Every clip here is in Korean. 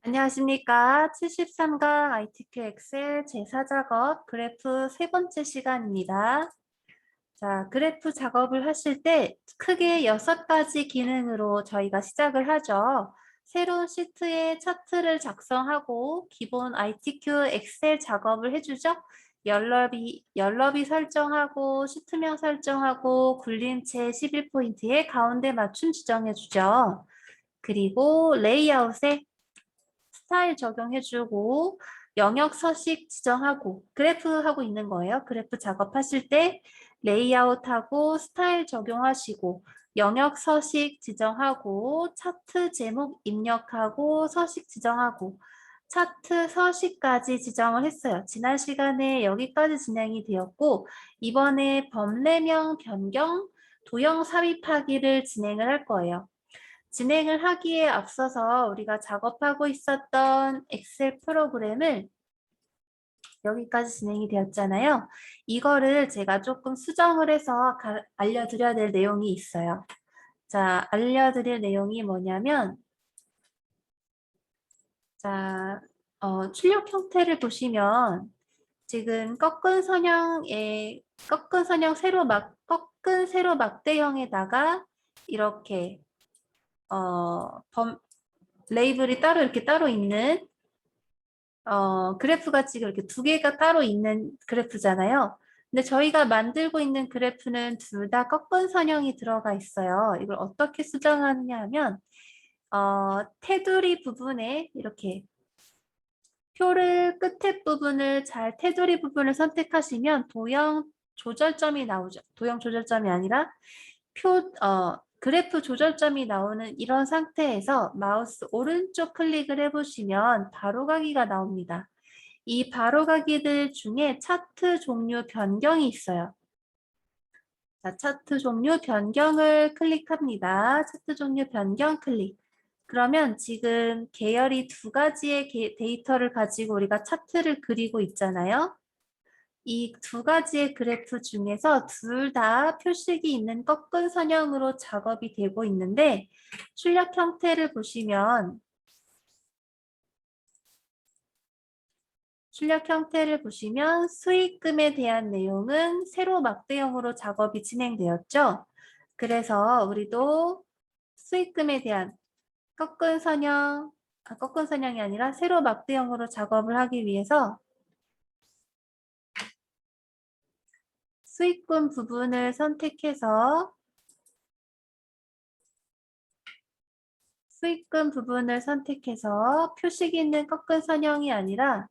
안녕하십니까. 73강 ITQ 엑셀 제4작업 그래프 세 번째 시간입니다. 자, 그래프 작업을 하실 때 크게 6가지 기능으로 저희가 시작을 하죠. 새로운 시트에 차트를 작성하고 기본 ITQ 엑셀 작업을 해주죠. 열너비 설정하고 시트명 설정하고 굴림체 11포인트에 가운데 맞춤 지정해주죠. 그리고 레이아웃에 스타일 적용해주고 영역 서식 지정하고 그래프 하고 있는 거예요. 그래프 작업하실 때 레이아웃하고 스타일 적용하시고 영역 서식 지정하고 차트 제목 입력하고 서식 지정하고 차트 서식까지 지정을 했어요. 지난 시간에 여기까지 진행이 되었고 이번에 범례명 변경 도형 삽입하기를 진행을 할 거예요. 진행을 하기에 앞서서 우리가 작업하고 있었던 엑셀 프로그램을 여기까지 진행이 되었잖아요. 이거를 제가 조금 수정을 해서 알려드려야 될 내용이 있어요. 자, 알려드릴 내용이 뭐냐면 자, 출력 형태를 보시면 지금 꺾은 세로 막대형에다가 이렇게 어, 범, 레이블이 따로 있는 그래프가 지금 이렇게 두 개가 따로 있는 그래프잖아요. 근데 저희가 만들고 있는 그래프는 둘 다 꺾은 선형이 들어가 있어요. 이걸 어떻게 수정하느냐 하면 테두리 부분에 이렇게 표를 끝에 부분을 테두리 부분을 선택하시면 도형 조절점이 나오죠. 도형 조절점이 아니라 그래프 조절점이 나오는 이런 상태에서 마우스 오른쪽 클릭을 해보시면 바로가기가 나옵니다. 이 바로가기들 중에 차트 종류 변경이 있어요. 자, 차트 종류 변경을 클릭합니다. 차트 종류 변경 클릭. 그러면 지금 계열이 두 가지의 데이터를 가지고 우리가 차트를 그리고 있잖아요. 이 두 가지의 그래프 중에서 둘 다 표식이 있는 꺾은 선형으로 작업이 되고 있는데 출력 형태를 보시면 수익금에 대한 내용은 세로 막대형으로 작업이 진행되었죠. 그래서 우리도 수익금에 대한 꺾은 선형이 아니라 세로 막대형으로 작업을 하기 위해서 수익금 부분을 선택해서 표식 있는 꺾은 선형이 아니라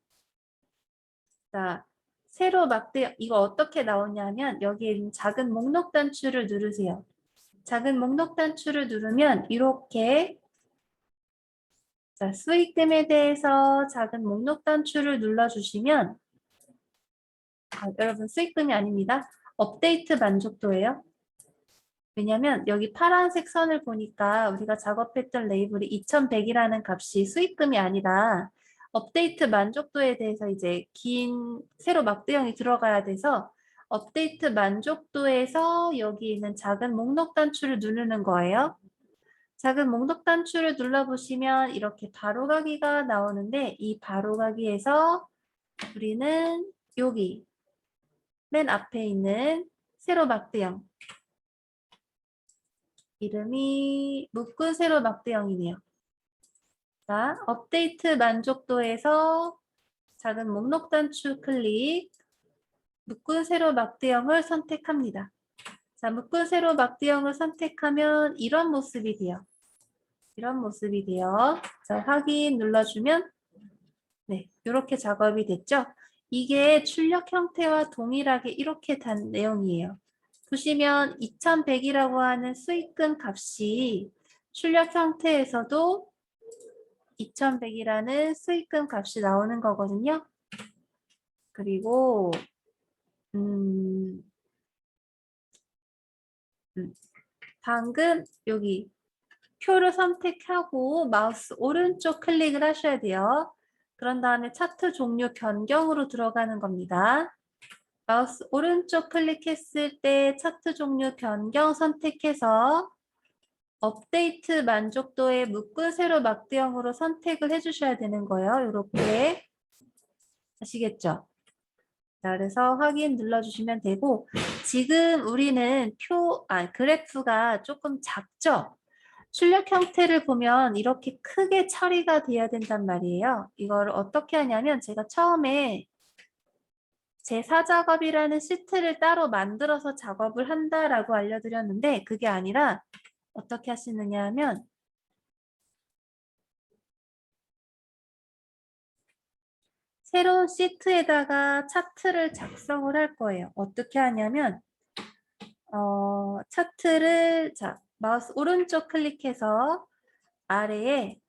자, 세로 막대 이거 어떻게 나오냐면 여기에 있는 작은 목록 단추를 누르세요. 작은 목록 단추를 누르면 이렇게 자, 수익금에 대해서 작은 목록 단추를 눌러주시면 여러분 수익금이 아닙니다. 업데이트 만족도예요. 왜냐면 여기 파란색 선을 보니까 우리가 작업했던 레이블이 2100이라는 값이 수익금이 아니라 업데이트 만족도에 대해서 이제 긴 세로 막대형이 들어가야 돼서 업데이트 만족도에서 여기 있는 작은 목록 단추를 누르는 거예요. 작은 목록 단추를 눌러보시면 이렇게 바로가기가 나오는데 이 바로가기에서 우리는 여기 맨 앞에 있는 세로 막대형 이름이 묶은 세로 막대형이네요. 자, 업데이트 만족도에서 작은 목록 단추 클릭, 묶은 세로 막대형을 선택합니다. 자, 묶은 세로 막대형을 선택하면 이런 모습이 돼요. 자, 확인 눌러주면 네, 이렇게 작업이 됐죠? 이게 출력 형태와 동일하게 이렇게 단 내용이에요. 보시면 2100이라고 하는 수익금 값이 출력 형태에서도 2100이라는 수익금 값이 나오는 거거든요. 그리고 음, 방금 여기 표를 선택하고 마우스 오른쪽 클릭을 하셔야 돼요. 그런 다음에 차트 종류 변경으로 들어가는 겁니다. 마우스 오른쪽 클릭했을 때 차트 종류 변경 선택해서 업데이트 만족도의 묶은 세로 막대형으로 선택을 해주셔야 되는 거예요. 이렇게 아시겠죠? 자, 그래서 확인 눌러주시면 되고 지금 우리는 그래프가 조금 작죠? 출력 형태를 보면 이렇게 크게 처리가 돼야 된단 말이에요. 이걸 어떻게 하냐면 제가 처음에 제4작업이라는 시트를 따로 만들어서 작업을 한다라고 알려드렸는데 그게 아니라 어떻게 하시느냐 하면 새로운 시트에다가 차트를 작성을 할 거예요. 어떻게 하냐면 차트를 마우스 오른쪽 클릭해서 아래에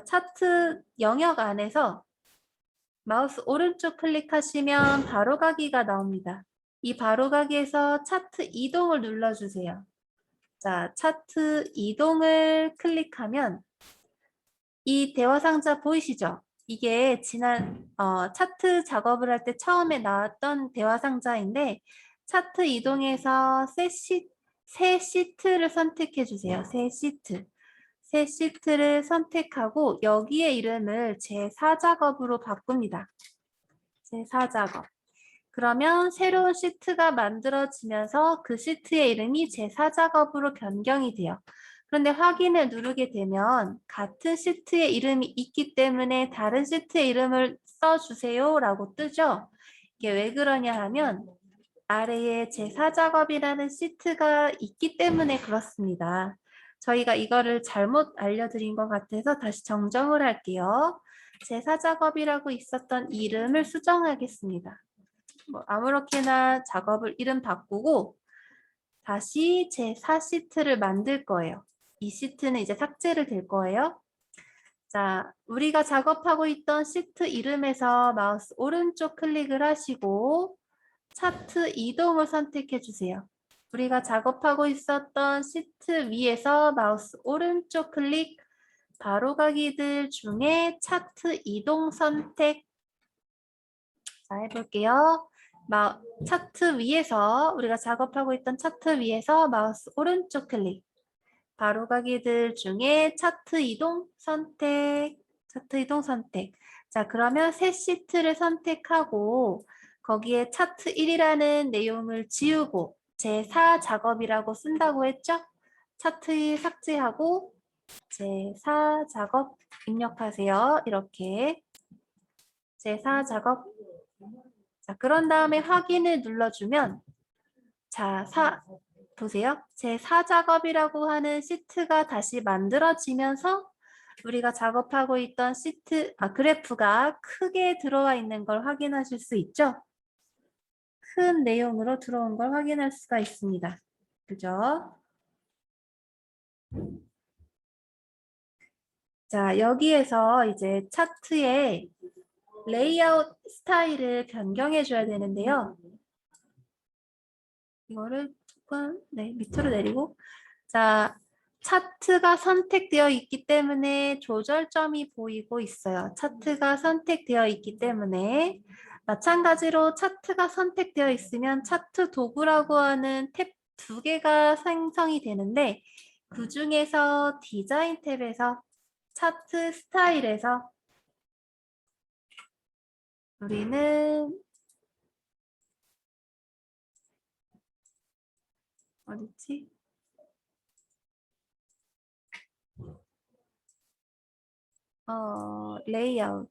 차트 영역 안에서 마우스 오른쪽 클릭하시면 바로가기가 나옵니다. 이 바로가기에서 차트 이동을 눌러주세요. 자, 차트 이동을 클릭하면 이 대화 상자 보이시죠? 이게 지난 차트 작업을 할 때 처음에 나왔던 대화 상자인데 차트 이동해서 새 시트를 선택해 주세요. 새 시트. 새 시트를 선택하고 여기에 이름을 제4작업으로 바꿉니다. 제4작업. 그러면 새로운 시트가 만들어지면서 그 시트의 이름이 제4작업으로 변경이 돼요. 그런데 확인을 누르게 되면 같은 시트의 이름이 있기 때문에 다른 시트의 이름을 써주세요 라고 뜨죠. 이게 왜 그러냐 하면 아래에 제4작업이라는 시트가 있기 때문에 그렇습니다. 저희가 이거를 잘못 알려드린 것 같아서 다시 정정을 할게요. 제4작업이라고 있었던 이름을 수정하겠습니다. 아무렇게나 작업을 이름 바꾸고 다시 제4 시트를 만들 거예요. 이 시트는 이제 삭제를 될 거예요. 자, 우리가 작업하고 있던 시트 이름에서 마우스 오른쪽 클릭을 하시고 차트 이동을 선택해 주세요. 우리가 작업하고 있었던 시트 위에서 마우스 오른쪽 클릭 바로가기들 중에 차트 이동 선택 자, 해볼게요. 차트 위에서 우리가 작업하고 있던 차트 위에서 마우스 오른쪽 클릭 바로가기들 중에 차트 이동 선택 차트 이동 선택 자 그러면 새 시트를 선택하고 거기에 차트 1이라는 내용을 지우고 제4 작업이라고 쓴다고 했죠? 차트 1 삭제하고 제4 작업 입력하세요. 이렇게 제4 작업 자, 그런 다음에 확인을 눌러주면 자, 보세요. 제4작업이라고 하는 시트가 다시 만들어지면서 우리가 작업하고 있던 그래프가 크게 들어와 있는 걸 확인하실 수 있죠? 큰 내용으로 들어온 걸 확인할 수가 있습니다. 그죠? 자, 여기에서 이제 차트의 레이아웃 스타일을 변경해 줘야 되는데요. 이거를 조금 밑으로 내리고 자 차트가 선택되어 있기 때문에 조절점이 보이고 있어요. 차트가 선택되어 있기 때문에 마찬가지로 차트가 선택되어 있으면 차트 도구라고 하는 탭 2개가 생성이 되는데 그 중에서 디자인 탭에서 차트 스타일에서 우리는 어디지? 레이아웃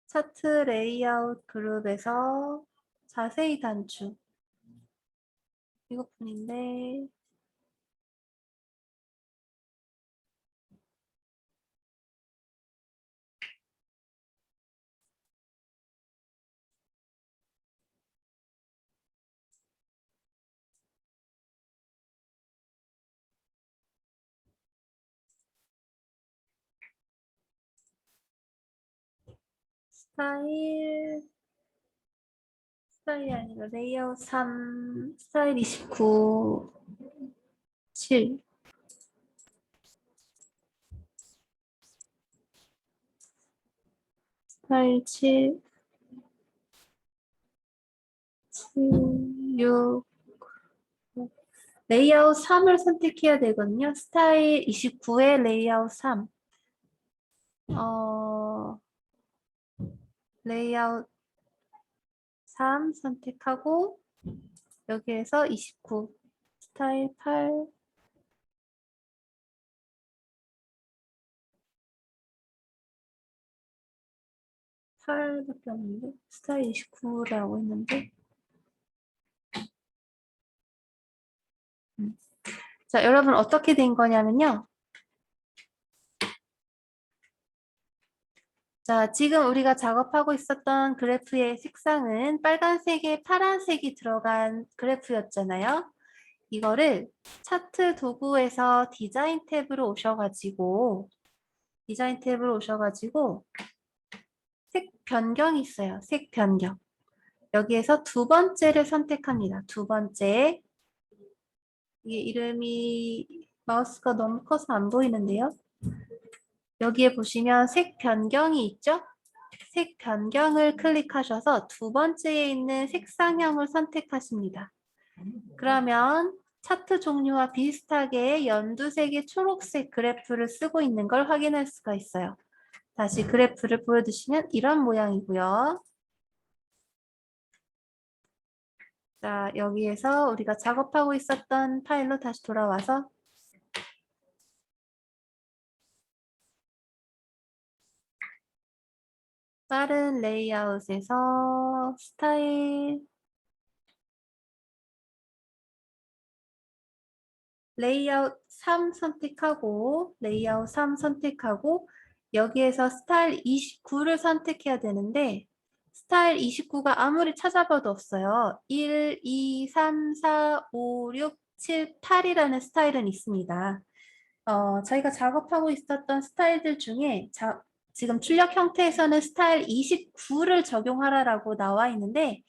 차트 레이아웃 그룹에서 자세히 단축 이것뿐인데 스타일이 아니라 레이아웃 3 스타일 29 7 스타일 7 7, 6, 레이아웃 3을 선택해야 되거든요. 스타일 29에 레이아웃 3. 레이아웃 3 선택하고 여기에서 29 스타일 8 8밖에 없는데 스타일 29라고 했는데 자 여러분 어떻게 된 거냐면요. 자 지금 우리가 작업하고 있었던 그래프의 색상은 빨간색에 파란색이 들어간 그래프였잖아요. 이거를 차트 도구에서 디자인 탭으로 오셔가지고 색 변경이 있어요. 색 변경. 여기에서 두 번째를 선택합니다. 두 번째. 이게 이름이 마우스가 너무 커서 안 보이는데요. 여기에 보시면 색 변경이 있죠? 색 변경을 클릭하셔서 두 번째에 있는 색상형을 선택하십니다. 그러면 차트 종류와 비슷하게 연두색의 초록색 그래프를 쓰고 있는 걸 확인할 수가 있어요. 다시 그래프를 보여주시면 이런 모양이고요. 자, 여기에서 우리가 작업하고 있었던 파일로 다시 돌아와서 빠른 레이아웃에서 스타일 레이아웃 3 선택하고 여기에서 스타일 29를 선택해야 되는데 스타일 29가 아무리 찾아봐도 없어요. 1, 2, 3, 4, 5, 6, 7, 8이라는 스타일은 있습니다. 저희가 작업하고 있었던 스타일들 중에 지금 출력 형태에서는 스타일 29를 적용하라라고 나와 있는데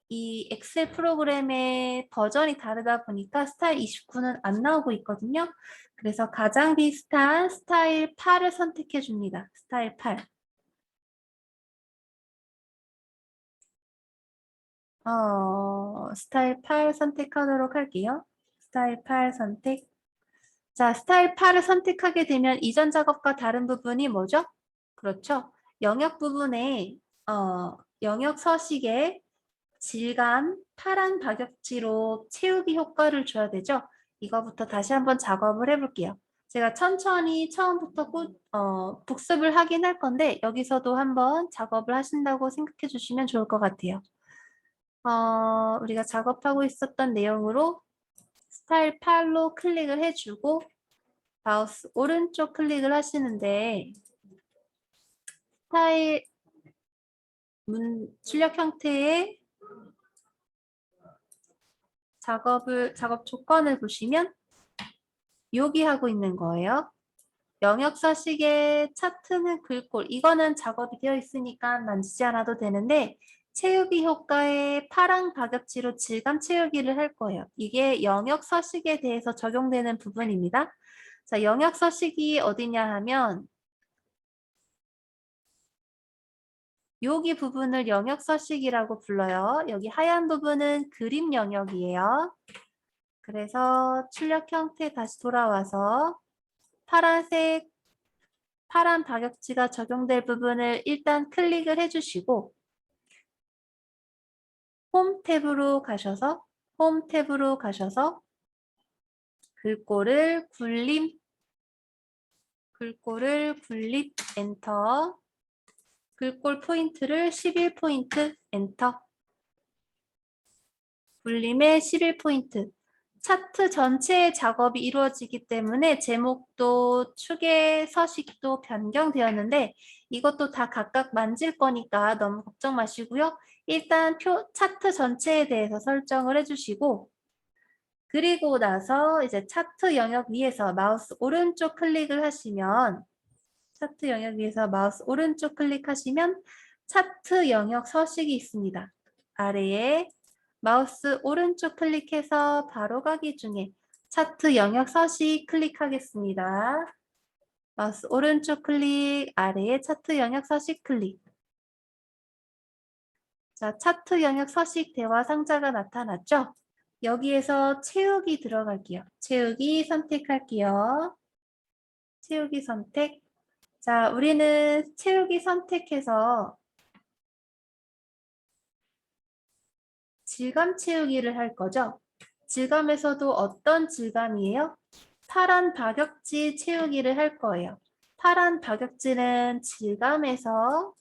이 엑셀 프로그램의 버전이 다르다 보니까 스타일 29는 안 나오고 있거든요. 그래서 가장 비슷한 스타일 8을 선택해 줍니다. 스타일 8. 스타일 8 선택하도록 할게요. 스타일 8 선택. 자, 스타일 8을 선택하게 되면 이전 작업과 다른 부분이 뭐죠? 그렇죠. 영역 부분에 영역 서식에 질감, 파란 박역지로 채우기 효과를 줘야 되죠. 이거부터 다시 한번 작업을 해볼게요. 제가 천천히 처음부터 복습을 하긴 할 건데 여기서도 한번 작업을 하신다고 생각해 주시면 좋을 것 같아요. 우리가 작업하고 있었던 내용으로 스타일 8로 클릭을 해주고 마우스 오른쪽 클릭을 하시는데 스타일 출력 형태의 작업 조건을 보시면 여기 하고 있는 거예요. 영역 서식의 차트는 글꼴. 이거는 작업이 되어 있으니까 만지지 않아도 되는데 채우기 효과의 파란 가격지로 질감 채우기를 할 거예요. 이게 영역 서식에 대해서 적용되는 부분입니다. 자, 영역 서식이 어디냐 하면 여기 부분을 영역 서식이라고 불러요. 여기 하얀 부분은 그림 영역이에요. 그래서 출력 형태 다시 돌아와서 파란 박역지가 적용될 부분을 일단 클릭을 해주시고 홈 탭으로 가셔서 글꼴을 굴림 엔터 글꼴 포인트를 11포인트 엔터 굴림에 11포인트 차트 전체의 작업이 이루어지기 때문에 제목도 축의 서식도 변경되었는데 이것도 다 각각 만질 거니까 너무 걱정 마시고요. 일단 차트 전체에 대해서 설정을 해주시고 그리고 나서 이제 차트 영역 위에서 마우스 오른쪽 클릭을 하시면 차트 영역 위에서 마우스 오른쪽 클릭하시면 차트 영역 서식이 있습니다. 아래에 마우스 오른쪽 클릭해서 바로가기 중에 차트 영역 서식 클릭하겠습니다. 마우스 오른쪽 클릭, 아래에 차트 영역 서식 클릭. 자, 차트 영역 서식 대화 상자가 나타났죠? 여기에서 채우기 들어갈게요. 채우기 선택할게요. 채우기 선택. 자, 우리는 채우기 선택해서 질감 채우기를 할 거죠? 질감에서도 어떤 질감이에요? 파란 박역지 채우기를 할 거예요. 파란 박역지는 질감에서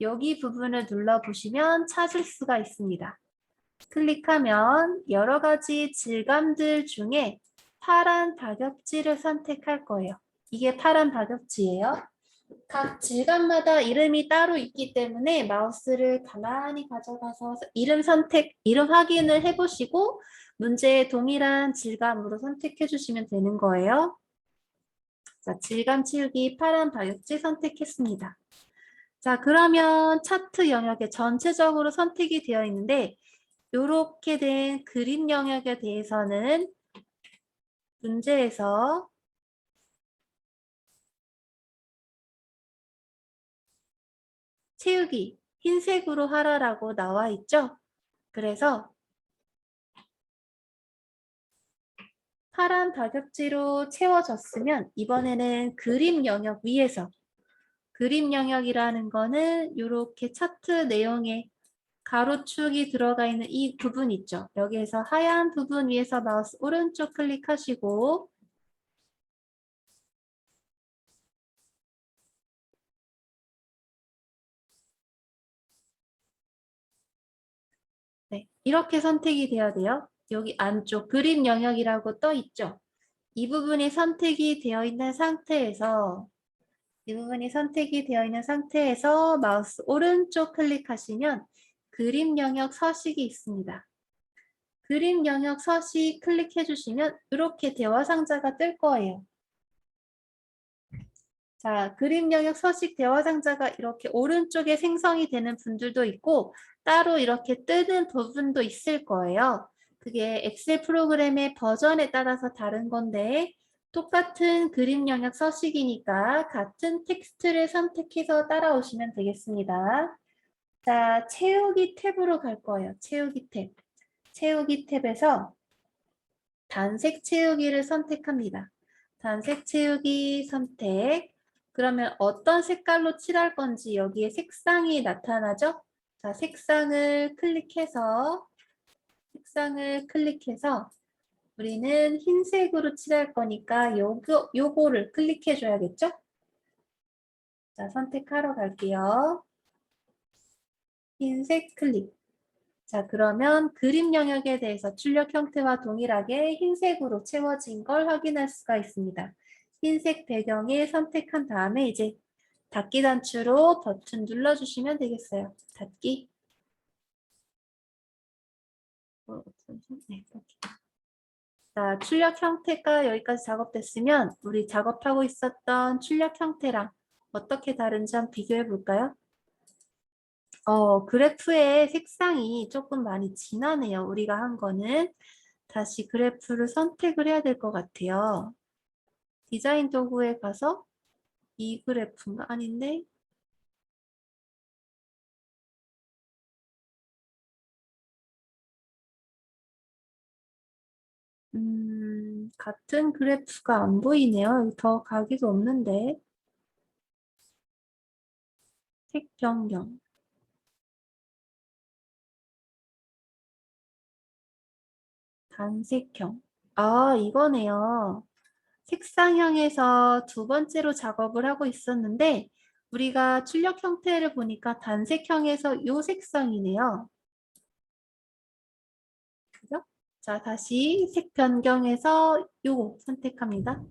여기 부분을 눌러보시면 찾을 수가 있습니다. 클릭하면 여러 가지 질감들 중에 파란 박역지를 선택할 거예요. 이게 파란 박역지예요. 각 질감마다 이름이 따로 있기 때문에 마우스를 가만히 가져가서 이름 선택, 이름 확인을 해보시고 문제에 동일한 질감으로 선택해 주시면 되는 거예요. 자, 질감 치우기 파란 박역지 선택했습니다. 자, 그러면 차트 영역에 전체적으로 선택이 되어 있는데 이렇게 된 그림 영역에 대해서는 문제에서 채우기 흰색으로 하라라고 나와 있죠. 그래서 파란 박역지로 채워졌으면 이번에는 그림 영역 위에서 그림 영역이라는 거는 이렇게 차트 내용에 가로축이 들어가 있는 이 부분 있죠. 여기에서 하얀 부분 위에서 마우스 오른쪽 클릭하시고 네, 이렇게 선택이 돼야 돼요. 여기 안쪽 그림 영역이라고 떠 있죠. 이 부분이 선택이 되어 있는 상태에서 마우스 오른쪽 클릭하시면 그림 영역 서식이 있습니다. 그림 영역 서식 클릭해 주시면 이렇게 대화 상자가 뜰 거예요. 자, 그림 영역 서식 대화 상자가 이렇게 오른쪽에 생성이 되는 분들도 있고 따로 이렇게 뜨는 부분도 있을 거예요. 그게 엑셀 프로그램의 버전에 따라서 다른 건데 똑같은 그림 영역 서식이니까 같은 텍스트를 선택해서 따라오시면 되겠습니다. 자, 채우기 탭으로 갈 거예요. 채우기 탭. 채우기 탭에서 단색 채우기를 선택합니다. 단색 채우기 선택. 그러면 어떤 색깔로 칠할 건지 여기에 색상이 나타나죠? 자, 색상을 클릭해서 우리는 흰색으로 칠할 거니까 요거를 클릭해 줘야겠죠? 자, 선택하러 갈게요. 흰색 클릭. 자, 그러면 그림 영역에 대해서 출력 형태와 동일하게 흰색으로 채워진 걸 확인할 수가 있습니다. 흰색 배경에 선택한 다음에 이제 닫기 단추로 버튼 눌러주시면 되겠어요. 닫기. 네, 이렇게. 자, 출력 형태가 여기까지 작업됐으면 우리 작업하고 있었던 출력 형태랑 어떻게 다른지 한번 비교해 볼까요? 그래프의 색상이 조금 많이 진하네요. 우리가 한 거는. 다시 그래프를 선택을 해야 될 것 같아요. 디자인 도구에 가서 이 그래프인가? 아닌데? 같은 그래프가 안 보이네요. 더 가기도 없는데. 색 변경. 단색형. 아, 이거네요. 색상형에서 두 번째로 작업을 하고 있었는데 우리가 출력 형태를 보니까 단색형에서 이 색상이네요. 그죠? 자, 다시 색 변경해서 요거 선택합니다.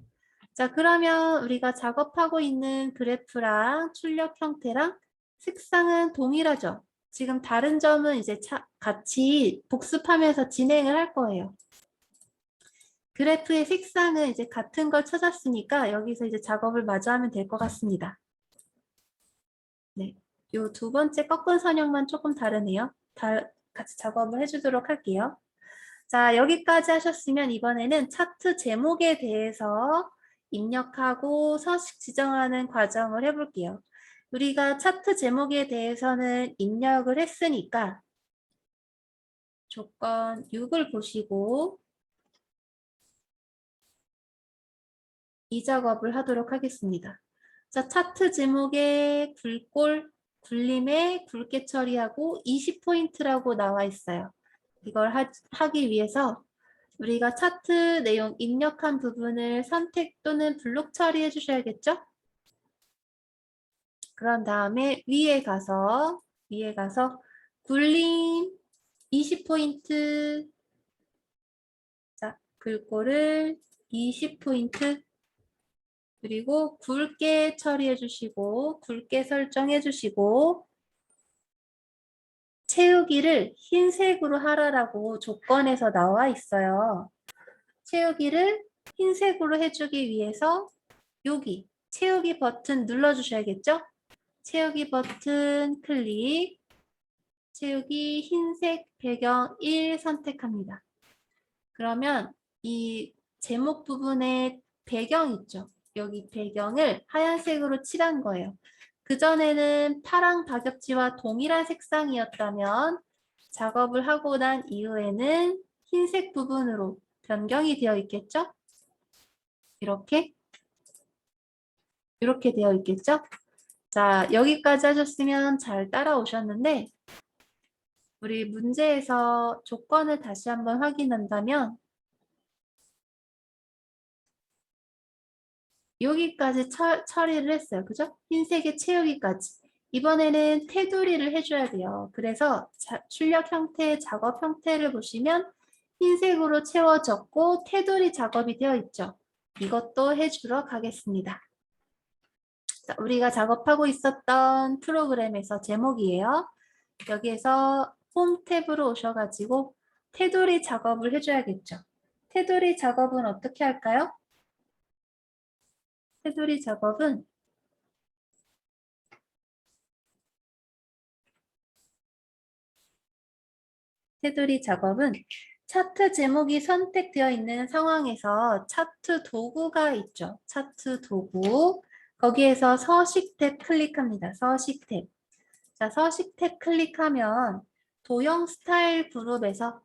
자, 그러면 우리가 작업하고 있는 그래프랑 출력 형태랑 색상은 동일하죠? 지금 다른 점은 이제 같이 복습하면서 진행을 할 거예요. 그래프의 색상은 이제 같은 걸 찾았으니까 여기서 이제 작업을 마저 하면 될 것 같습니다. 네, 요 두 번째 꺾은 선형만 조금 다르네요. 같이 작업을 해주도록 할게요. 자, 여기까지 하셨으면 이번에는 차트 제목에 대해서 입력하고 서식 지정하는 과정을 해볼게요. 우리가 차트 제목에 대해서는 입력을 했으니까 조건 6을 보시고 이 작업을 하도록 하겠습니다. 자, 차트 제목에 굴골, 굴림에 굵게 처리하고 20포인트라고 나와 있어요. 이걸 하기 위해서 우리가 차트 내용 입력한 부분을 선택 또는 블록 처리해 주셔야겠죠? 그런 다음에 위에 가서 굴림 20포인트, 자, 글꼴을 20포인트, 그리고 굵게 처리해 주시고 굵게 설정해 주시고 채우기를 흰색으로 하라라고 조건에서 나와 있어요. 채우기를 흰색으로 해주기 위해서 여기 채우기 버튼 눌러주셔야겠죠? 채우기 버튼 클릭, 채우기 흰색 배경 1 선택합니다. 그러면 이 제목 부분에 배경 있죠? 여기 배경을 하얀색으로 칠한 거예요. 그전에는 파랑 박엽지와 동일한 색상이었다면 작업을 하고 난 이후에는 흰색 부분으로 변경이 되어 있겠죠? 이렇게 되어 있겠죠? 자, 여기까지 하셨으면 잘 따라오셨는데 우리 문제에서 조건을 다시 한번 확인한다면 여기까지 처리를 했어요. 그죠? 흰색의 채우기까지. 이번에는 테두리를 해줘야 돼요. 그래서 출력 형태, 작업 형태를 보시면 흰색으로 채워졌고 테두리 작업이 되어 있죠. 이것도 해주러 가겠습니다. 자, 우리가 작업하고 있었던 프로그램에서 제목이에요. 여기에서 홈 탭으로 오셔가지고 테두리 작업을 해줘야겠죠. 테두리 작업은 어떻게 할까요? 테두리 작업은 차트 제목이 선택되어 있는 상황에서 차트 도구가 있죠. 차트 도구. 거기에서 서식 탭 클릭합니다. 서식 탭. 자, 서식 탭 클릭하면 도형 스타일 그룹에서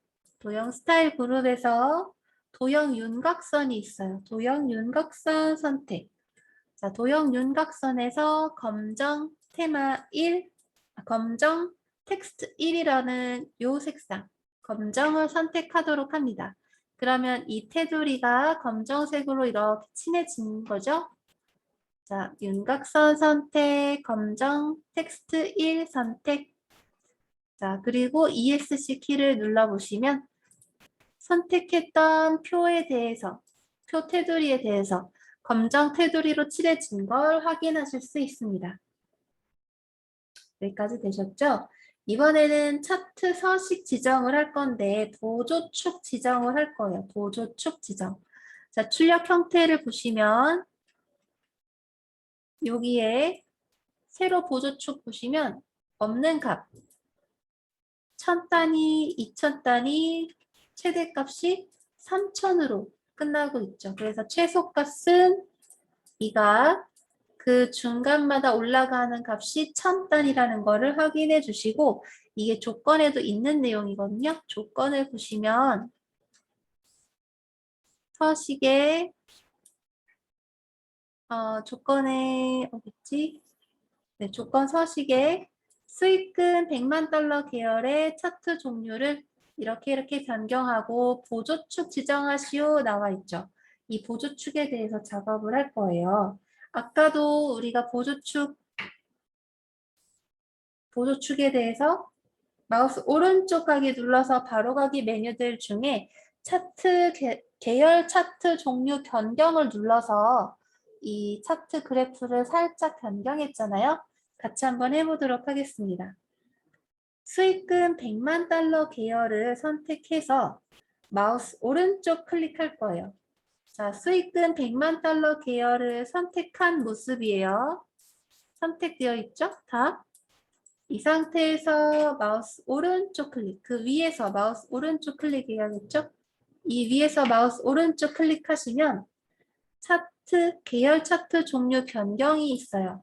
도형 윤곽선이 있어요. 도형 윤곽선 선택. 자, 도형 윤곽선에서 검정 테마 1, 검정 텍스트 1이라는 요 색상, 검정을 선택하도록 합니다. 그러면 이 테두리가 검정색으로 이렇게 칠해진 거죠? 자, 윤곽선 선택, 검정 텍스트 1 선택. 자, 그리고 ESC 키를 눌러보시면 선택했던 표에 대해서, 표 테두리에 대해서 검정 테두리로 칠해진 걸 확인하실 수 있습니다. 여기까지 되셨죠? 이번에는 차트 서식 지정을 할 건데 보조축 지정을 할 거예요. 보조축 지정. 자, 출력 형태를 보시면 여기에 세로 보조축 보시면 없는 값 1000단위, 2000단위 최대값이 3000으로 끝나고 있죠. 그래서 최소값은 이가 그 중간마다 올라가는 값이 1000단이라는 거를 확인해 주시고 이게 조건에도 있는 내용이거든요. 조건을 보시면 서식에 조건에 어딨지? 네, 조건 서식에 수익금 100만 달러 계열의 차트 종류를 이렇게 변경하고 보조축 지정하시오 나와 있죠. 이 보조축에 대해서 작업을 할 거예요. 아까도 우리가 보조축에 대해서 마우스 오른쪽 가기 눌러서 바로가기 메뉴들 중에 차트 계열 차트 종류 변경을 눌러서 이 차트 그래프를 살짝 변경했잖아요. 같이 한번 해보도록 하겠습니다. 수익금 100만 달러 계열을 선택해서 마우스 오른쪽 클릭할 거예요. 자, 수익금 100만 달러 계열을 선택한 모습이에요. 선택되어 있죠? 다. 이 상태에서 마우스 오른쪽 클릭, 그 위에서 마우스 오른쪽 클릭해야겠죠? 이 위에서 마우스 오른쪽 클릭하시면 차트, 계열 차트 종류 변경이 있어요.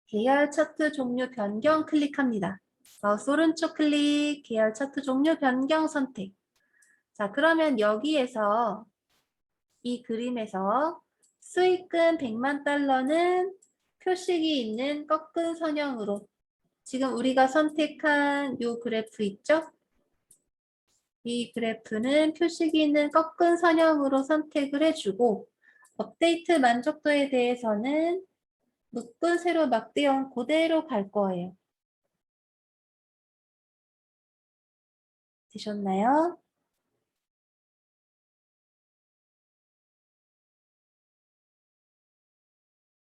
계열 차트 종류 변경 클릭합니다. 마우스 오른쪽 클릭, 계열 차트 종류 변경 선택. 자, 그러면 여기에서 이 그림에서 수익금 100만 달러는 표식이 있는 꺾은 선형으로 지금 우리가 선택한 이 그래프 있죠? 이 그래프는 표식이 있는 꺾은 선형으로 선택을 해주고 업데이트 만족도에 대해서는 묶은 세로 막대형 그대로 갈 거예요. 되셨나요?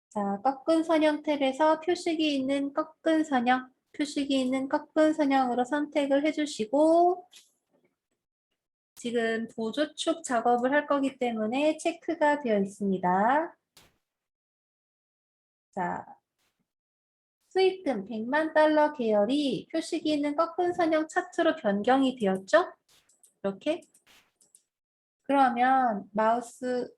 자, 꺾은 선형 탭에서 표식이 있는 꺾은 선형, 표식이 있는 꺾은 선형으로 선택을 해주시고 지금 보조축 작업을 할 거기 때문에 체크가 되어 있습니다. 자, 수익금 100만 달러 계열이 표식이 있는 꺾은 선형 차트로 변경이 되었죠? 이렇게. 그러면 마우스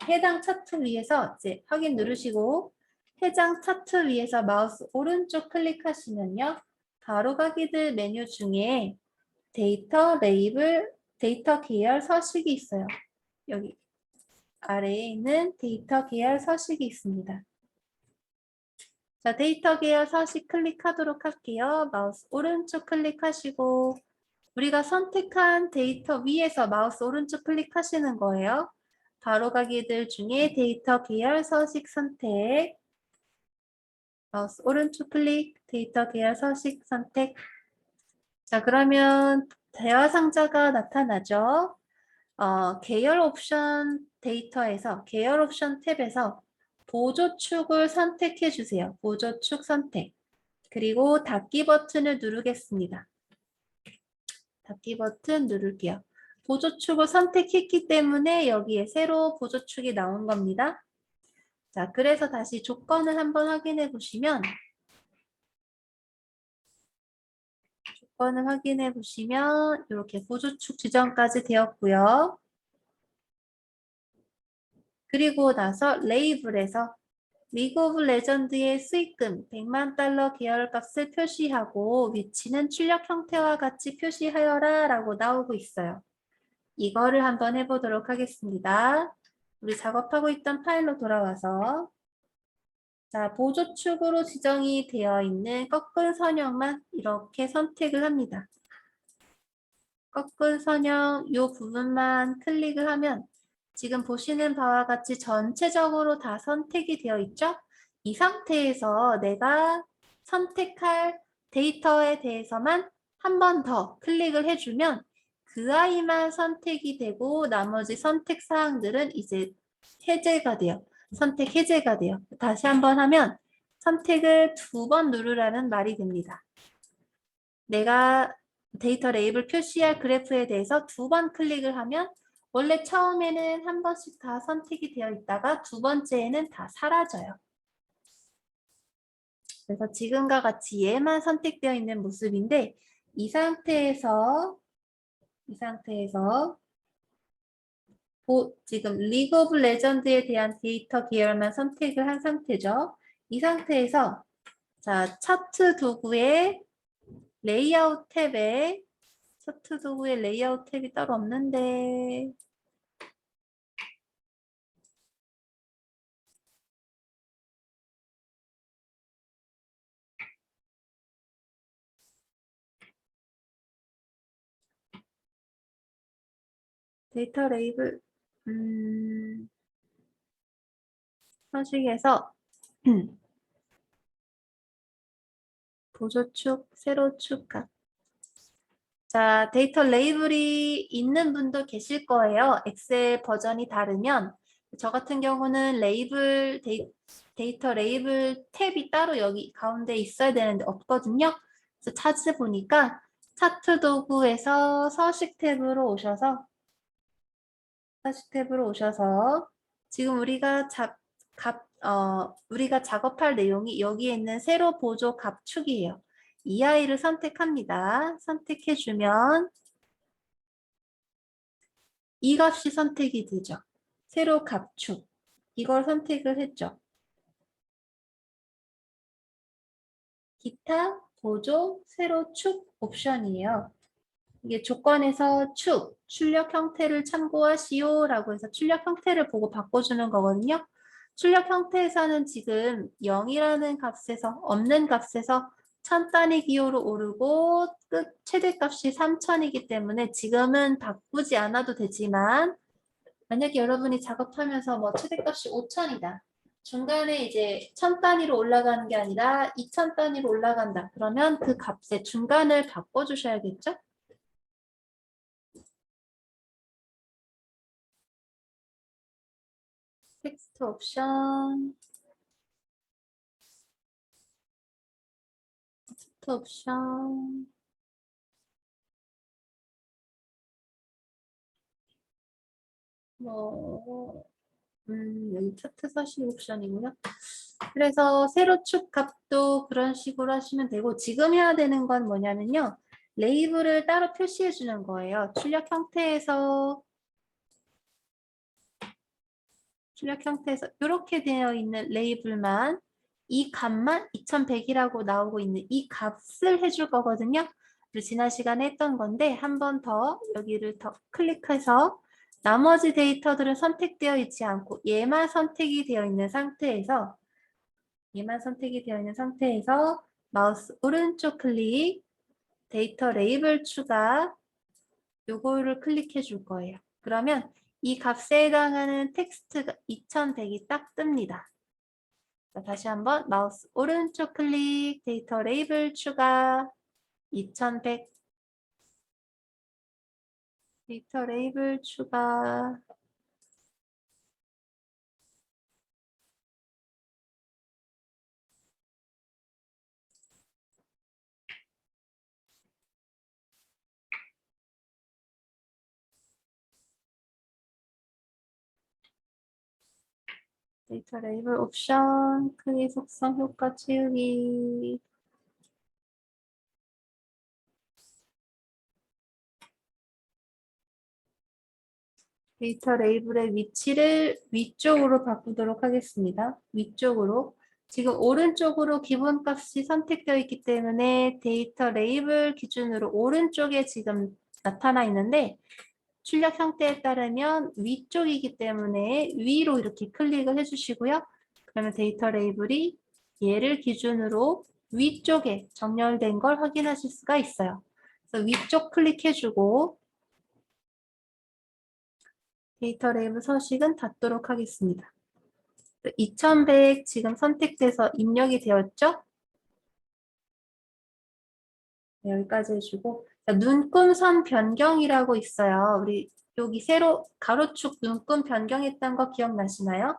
해당 차트 위에서 이제 확인 누르시고 해당 차트 위에서 마우스 오른쪽 클릭하시면요. 바로가기들 메뉴 중에 데이터 레이블, 데이터 계열 서식이 있어요. 여기 아래에 있는 데이터 계열 서식이 있습니다. 자, 데이터 계열 서식 클릭하도록 할게요. 마우스 오른쪽 클릭하시고 우리가 선택한 데이터 위에서 마우스 오른쪽 클릭하시는 거예요. 바로가기들 중에 데이터 계열 서식 선택, 마우스 오른쪽 클릭, 데이터 계열 서식 선택. 자, 그러면 대화 상자가 나타나죠. 계열 옵션 데이터에서 계열 옵션 탭에서 보조축을 선택해 주세요. 보조축 선택. 그리고 닫기 버튼을 누르겠습니다. 닫기 버튼 누를게요. 보조축을 선택했기 때문에 여기에 새로 보조축이 나온 겁니다. 자, 그래서 다시 조건을 한번 확인해 보시면 이렇게 보조축 지정까지 되었고요. 그리고 나서 레이블에서 리그 오브 레전드의 수익금 100만 달러 계열값을 표시하고 위치는 출력 형태와 같이 표시하여라 라고 나오고 있어요. 이거를 한번 해보도록 하겠습니다. 우리 작업하고 있던 파일로 돌아와서 자, 보조축으로 지정이 되어 있는 꺾은 선형만 이렇게 선택을 합니다. 꺾은 선형 이 부분만 클릭을 하면 지금 보시는 바와 같이 전체적으로 다 선택이 되어 있죠? 이 상태에서 내가 선택할 데이터에 대해서만 한 번 더 클릭을 해주면 그 아이만 선택이 되고 나머지 선택 사항들은 이제 해제가 돼요. 선택 해제가 돼요. 다시 한번 하면 선택을 2번 누르라는 말이 됩니다. 내가 데이터 레이블 표시할 그래프에 대해서 2번 클릭을 하면 원래 처음에는 한 번씩 다 선택이 되어 있다가 두 번째에는 다 사라져요. 그래서 지금과 같이 얘만 선택되어 있는 모습인데 이 상태에서 지금 리그 오브 레전드에 대한 데이터 계열만 선택을 한 상태죠. 이 상태에서 자, 차트 도구의 레이아웃 탭에 차트 도구의 레이아웃 탭이 따로 없는데 데이터 레이블 서식에서 보조축, 세로축 값. 자, 데이터 레이블이 있는 분도 계실 거예요. 엑셀 버전이 다르면 저 같은 경우는 데이터 레이블 탭이 따로 여기 가운데 있어야 되는데 없거든요. 그래서 찾아보니까 차트 도구에서 서식 탭으로 오셔서 지금 우리가 작업할 내용이 여기에 있는 세로 보조 값축이에요. 이 아이를 선택합니다. 선택해주면 이 값이 선택이 되죠. 세로 값축. 이걸 선택을 했죠. 기타, 보조, 세로, 축 옵션이에요. 이게 조건에서 축, 출력 형태를 참고하시오 라고 해서 출력 형태를 보고 바꿔주는 거거든요. 출력 형태에서는 지금 0이라는 값에서 없는 값에서 1000단위 기호로 오르고 끝 최대값이 3000이기 때문에 지금은 바꾸지 않아도 되지만 만약에 여러분이 작업하면서 뭐 최대값이 5000이다. 중간에 이제 1000단위로 올라가는 게 아니라 2000단위로 올라간다. 그러면 그 값의 중간을 바꿔주셔야겠죠? 텍스트 옵션, 텍스트 옵션, 뭐, 여기 차트 서식 옵션이고요. 그래서 세로 축 값도 그런 식으로 하시면 되고, 지금 해야 되는 건 뭐냐면요. 레이블을 따로 표시해 주는 거예요. 출력 형태에서 이렇게 되어 있는 레이블만 이 값만 2100이라고 나오고 있는 이 값을 해줄 거거든요. 그리고 지난 시간에 했던 건데 한 번 더 여기를 더 클릭해서 나머지 데이터들은 선택되어 있지 않고 얘만 선택이 되어 있는 상태에서 마우스 오른쪽 클릭 데이터 레이블 추가 요거를 클릭해 줄 거예요. 그러면 이 값에 해당하는 텍스트가 2100이 딱 뜹니다. 자, 다시 한번 마우스 오른쪽 클릭 데이터 레이블 추가 2100 데이터 레이블 추가 데이터 레이블 옵션 크기 속성 효과 채우기 데이터 레이블의 위치를 위쪽으로 바꾸도록 하겠습니다. 위쪽으로. 지금 오른쪽으로 기본값이 선택되어 있기 때문에 데이터 레이블 기준으로 오른쪽에 지금 나타나 있는데 출력 형태에 따르면 위쪽이기 때문에 위로 이렇게 클릭을 해주시고요. 그러면 데이터 레이블이 얘를 기준으로 위쪽에 정렬된 걸 확인하실 수가 있어요. 그래서 위쪽 클릭해주고 데이터 레이블 서식은 닫도록 하겠습니다. 2100 지금 선택돼서 입력이 되었죠? 네, 여기까지 해주고 자, 눈금선 변경이라고 있어요. 우리 여기 세로 가로축 눈금 변경했던 거 기억나시나요?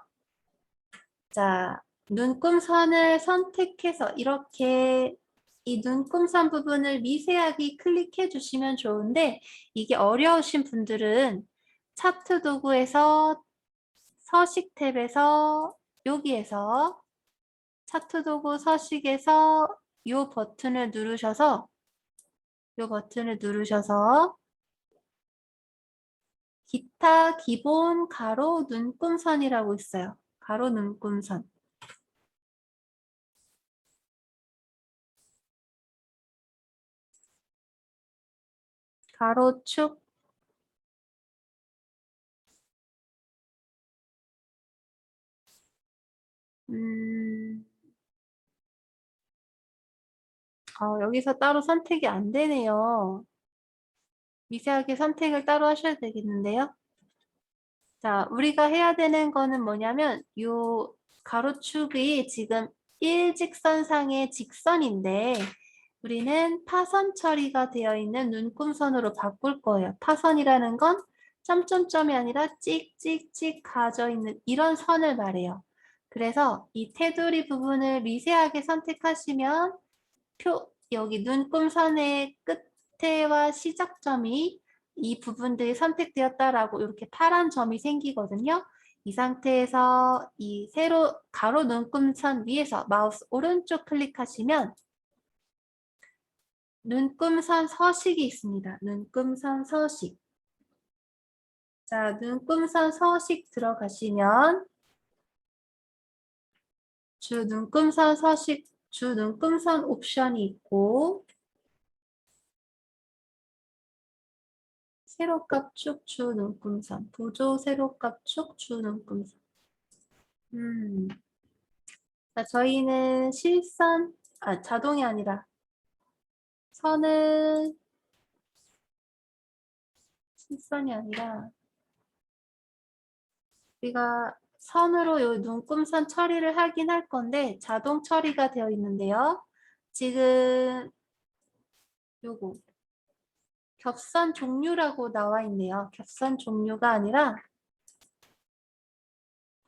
자, 눈금선을 선택해서 이렇게 이 눈금선 부분을 미세하게 클릭해 주시면 좋은데 이게 어려우신 분들은 차트 도구에서 서식 탭에서 여기에서 차트 도구 서식에서 이 버튼을 누르셔서 기타 기본 가로 눈금선이라고 있어요. 가로 눈금선. 가로축 여기서 따로 선택이 안 되네요. 미세하게 선택을 따로 하셔야 되겠는데요. 자, 우리가 해야 되는 거는 뭐냐면 요 가로축이 지금 일직선상의 직선인데 우리는 파선 처리가 되어 있는 눈금선으로 바꿀 거예요. 파선이라는 건 점점점이 아니라 찍찍찍 가져 있는 이런 선을 말해요. 그래서 이 테두리 부분을 미세하게 선택하시면 여기 눈금선의 끝에와 시작점이 이 부분들이 선택되었다라고 이렇게 파란 점이 생기거든요. 이 상태에서 이 세로 가로 눈금선 위에서 마우스 오른쪽 클릭하시면 눈금선 서식이 있습니다. 눈금선 서식. 자, 눈금선 서식 들어가시면 주 눈금선 서식 주 눈금선 옵션이 있고 세로값 축 주 눈금선, 보조 세로값 축 주 눈금선. 자, 저희는 실선, 자동이 아니라 선은 실선이 아니라 우리가 선으로 요 눈금선 처리를 하긴 할 건데 자동 처리가 되어 있는데요. 지금 요거 겹선 종류라고 나와 있네요. 겹선 종류가 아니라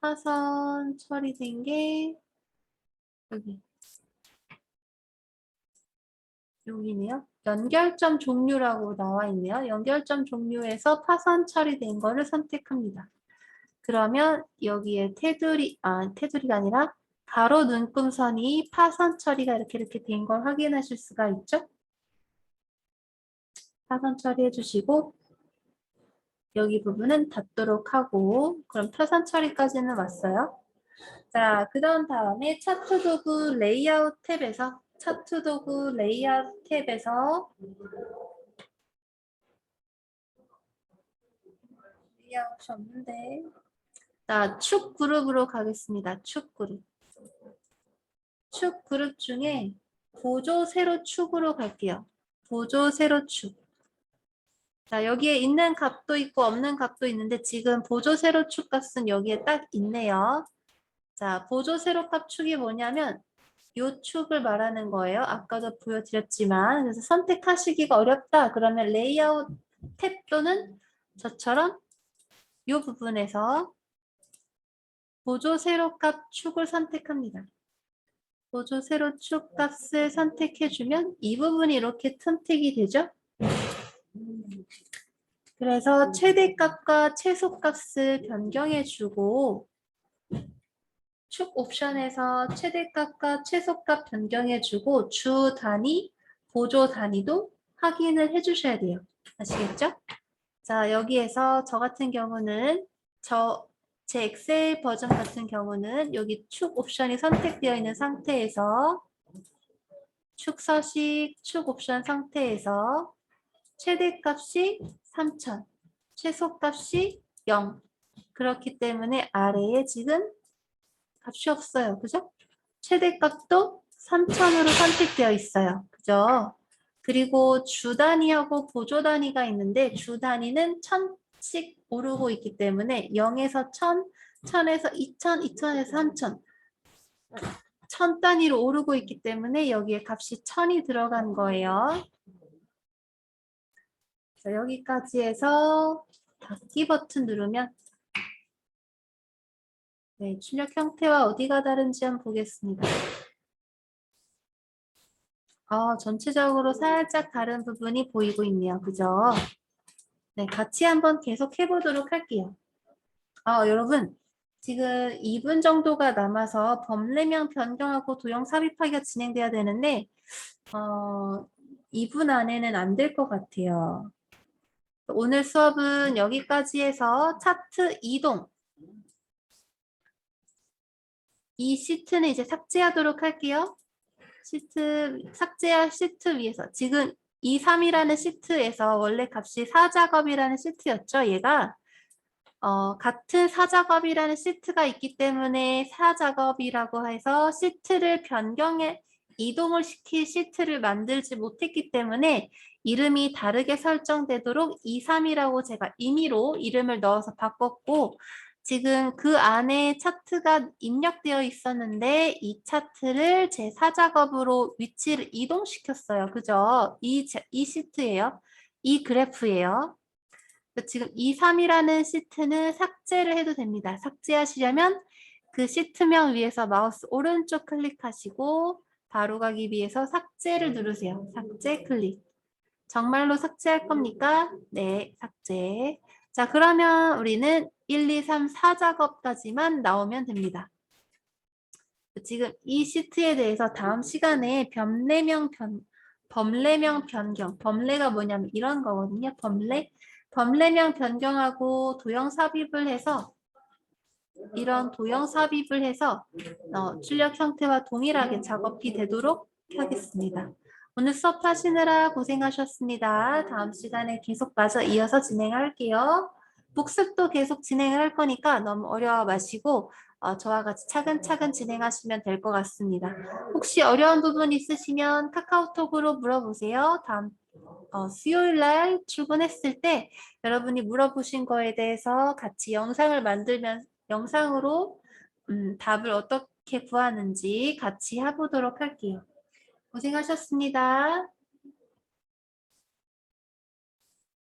타선 처리된 게 여기네요. 연결점 종류라고 나와 있네요. 연결점 종류에서 파선 처리된 거를 선택합니다. 그러면 여기에 테두리가 아니라 가로 눈금선이 파선 처리가 이렇게 된 걸 확인하실 수가 있죠. 파선 처리해 주시고 여기 부분은 닫도록 하고 그럼 타선 처리까지는 왔어요. 자, 그 다음에 차트 도구 레이아웃 탭에서 레이아웃이 없는데 자, 축 그룹으로 가겠습니다. 축 그룹. 축 그룹 중에 보조 세로 축으로 갈게요. 보조 세로 축. 자, 여기에 있는 값도 있고 없는 값도 있는데 지금 보조 세로 축 값은 여기에 딱 있네요. 자, 보조 세로값 축이 뭐냐면 요 축을 말하는 거예요. 아까도 보여드렸지만 그래서 선택하시기가 어렵다. 그러면 레이아웃 탭 또는 저처럼 요 부분에서 보조 세로값 축을 선택합니다. 보조 세로 축 값을 선택해주면 이 부분이 이렇게 틈튀기 되죠. 그래서 최대값과 최소값을 변경해주고 축 옵션에서 최대값과 최소값 변경해주고 주 단위, 보조 단위도 확인을 해주셔야 돼요. 아시겠죠? 자, 여기에서 저 같은 경우는 제 엑셀 버전 같은 경우는 여기 축 옵션이 선택되어 있는 상태에서 축 서식, 축 옵션 상태에서 최대값이 3000, 최소값이 0. 그렇기 때문에 아래에 지금 값이 없어요. 그죠? 최대값도 3000으로 선택되어 있어요. 그죠? 그리고 주 단위하고 보조 단위가 있는데 주 단위는 1000씩 오르고 있기 때문에 0에서 1000, 1000에서 2000, 2000에서 3000 1000 단위로 오르고 있기 때문에 여기에 값이 1000이 들어간 거예요. 자, 여기까지 해서 닫기 버튼 누르면 네, 출력 형태와 어디가 다른지 한번 보겠습니다. 전체적으로 살짝 다른 부분이 보이고 있네요. 그죠? 네, 같이 한번 계속 해보도록 할게요. 여러분, 지금 2분 정도가 남아서 범례명 변경하고 도형 삽입하기가 진행돼야 되는데 2분 안에는 안 될 것 같아요. 오늘 수업은 여기까지 해서 차트 이동. 이 시트는 이제 삭제하도록 할게요. 삭제할 시트 위에서 지금 2, 3이라는 시트에서 원래 값이 4작업이라는 시트였죠. 얘가 같은 4작업이라는 시트가 있기 때문에 4작업이라고 해서 시트를 이동을 시킬 시트를 만들지 못했기 때문에 이름이 다르게 설정되도록 2, 3이라고 제가 임의로 이름을 넣어서 바꿨고 지금 그 안에 차트가 입력되어 있었는데 이 차트를 제 4작업으로 위치를 이동시켰어요. 그죠? 이 시트예요. 이 그래프예요. 지금 2, 3이라는 시트는 삭제를 해도 됩니다. 삭제하시려면 그 시트명 위에서 마우스 오른쪽 클릭하시고 바로 가기 위해서 삭제를 누르세요. 삭제 클릭. 정말로 삭제할 겁니까? 네, 삭제. 자, 그러면 우리는 1, 2, 3, 4작업까지만 나오면 됩니다. 지금 이 시트에 대해서 다음 시간에 범례명 변경. 범례가 뭐냐면 이런 거거든요. 범례명 변경하고 도형 삽입을 해서 이런 도형 삽입을 해서 출력 형태와 동일하게 작업이 되도록 하겠습니다. 오늘 수업 하시느라 고생하셨습니다. 다음 시간에 계속 마저 이어서 진행할게요. 복습도 계속 진행할 거니까 너무 어려워 마시고 저와 같이 차근차근 진행하시면 될 것 같습니다. 혹시 어려운 부분 있으시면 카카오톡으로 물어보세요. 다음 수요일 날 출근했을 때 여러분이 물어보신 거에 대해서 같이 영상을 만들면 영상으로 답을 어떻게 구하는지 같이 해보도록 할게요. 고생하셨습니다.